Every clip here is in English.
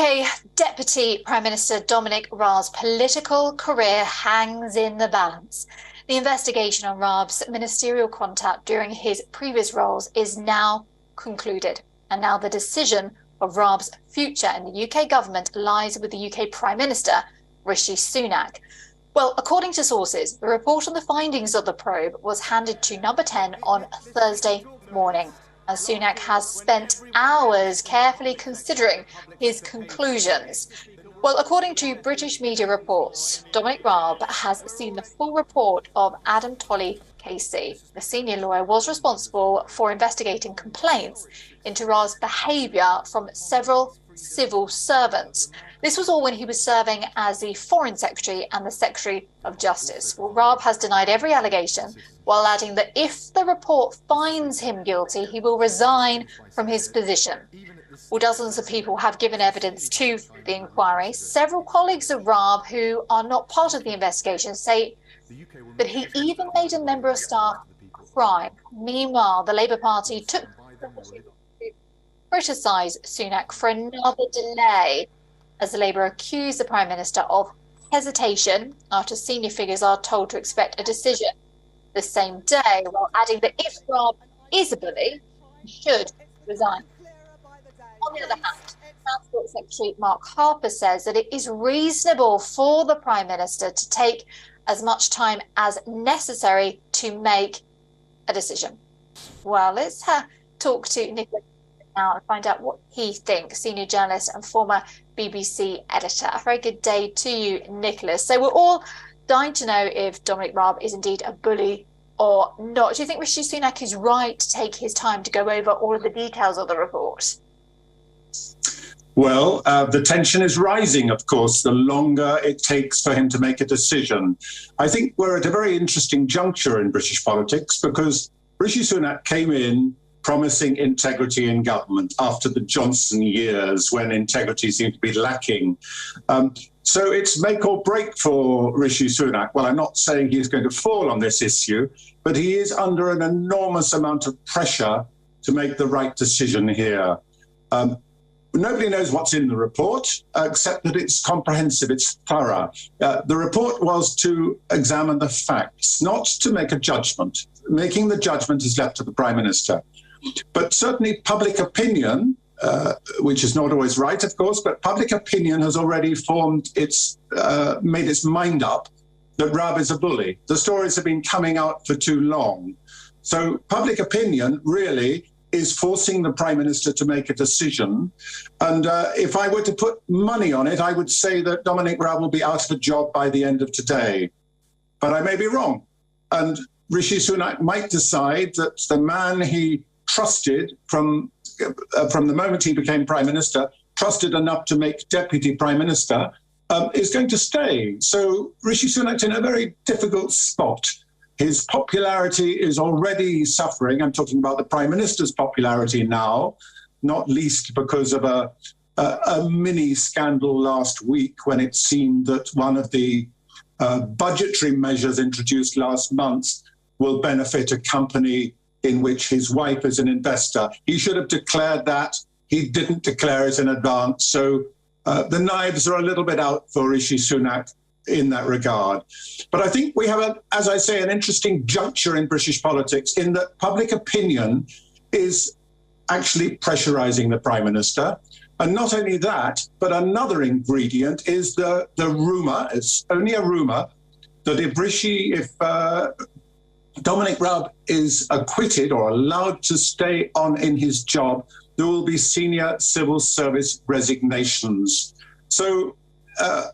UK Deputy Prime Minister Dominic Raab's political career hangs in the balance. The investigation on Raab's ministerial contact during his previous roles is now concluded, and now the decision of Raab's future in the UK government lies with the UK Prime Minister, Rishi Sunak. Well, according to sources, the report on the findings of the probe was handed to Number 10 on Thursday morning, and Sunak has spent hours carefully considering his conclusions. Well, according to British media reports, Dominic Raab has seen the full report of Adam Tolley KC. The senior lawyer was responsible for investigating complaints into Raab's behaviour from several civil servants. This was all when he was serving as the Foreign Secretary and the Secretary of Justice. Well, Raab has denied every allegation, while adding that if the report finds him guilty, he will resign from his position. Well, dozens of people have given evidence to the inquiry. Several colleagues of Raab who are not part of the investigation say that he even made a member of staff cry. Meanwhile, the Labour Party took to criticise Sunak for another delay, as the Labour accused the Prime Minister of hesitation after senior figures are told to expect a decision the same day, while adding that if Raab is a bully, he should resign. On the other hand, Transport Secretary Mark Harper says that it is reasonable for the Prime Minister to take as much time as necessary to make a decision. Well, let's talk to Nicholas now and find out what he thinks, senior journalist and former BBC editor. A very good day to you, Nicholas. So we're all dying to know if Dominic Raab is indeed a bully or not. Do you think Rishi Sunak is right to take his time to go over all of the details of the report? Well, the tension is rising, of course, the longer it takes for him to make a decision. I think we're at a very interesting juncture in British politics because Rishi Sunak came in promising integrity in government after the Johnson years when integrity seemed to be lacking. So it's make or break for Rishi Sunak. Well, I'm not saying he's going to fall on this issue, but he is under an enormous amount of pressure to make the right decision here. Nobody knows what's in the report, except that it's comprehensive, it's thorough. The report was to examine the facts, not to make a judgment. Making the judgment is left to the Prime Minister. But certainly public opinion, which is not always right, of course, but public opinion has already made its mind up that Raab is a bully. The stories have been coming out for too long. So public opinion really is forcing the Prime Minister to make a decision. And if I were to put money on it, I would say that Dominic Raab will be out of a job by the end of today. But I may be wrong. And Rishi Sunak might decide that the man he trusted from the moment he became Prime Minister, trusted enough to make Deputy Prime Minister, is going to stay. So Rishi Sunak's in a very difficult spot. His popularity is already suffering. I'm talking about the Prime Minister's popularity now, not least because of a mini scandal last week when it seemed that one of the budgetary measures introduced last month will benefit a company in which his wife is an investor. He should have declared that. He didn't declare it in advance. So the knives are a little bit out for Rishi Sunak in that regard. But I think we have, as I say, an interesting juncture in British politics in that public opinion is actually pressurising the Prime Minister. And not only that, but another ingredient is the rumour, it's only a rumour, that if Dominic Raab is acquitted or allowed to stay on in his job, there will be senior civil service resignations. So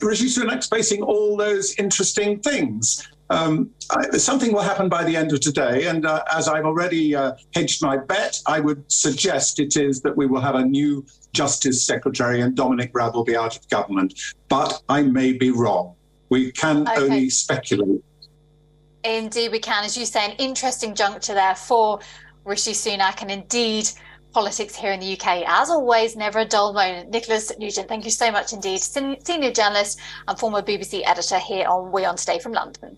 Rishi Sunak's facing all those interesting things. Something will happen by the end of today, and as I've already hedged my bet, I would suggest it is that we will have a new Justice Secretary and Dominic Raab will be out of government. But I may be wrong. We can only speculate. Indeed we can. As you say, an interesting juncture there for Rishi Sunak, and indeed politics here in the UK. As always, never a dull moment. Nicholas Nugent, thank you so much indeed. Senior journalist and former BBC editor here on WION Today from London.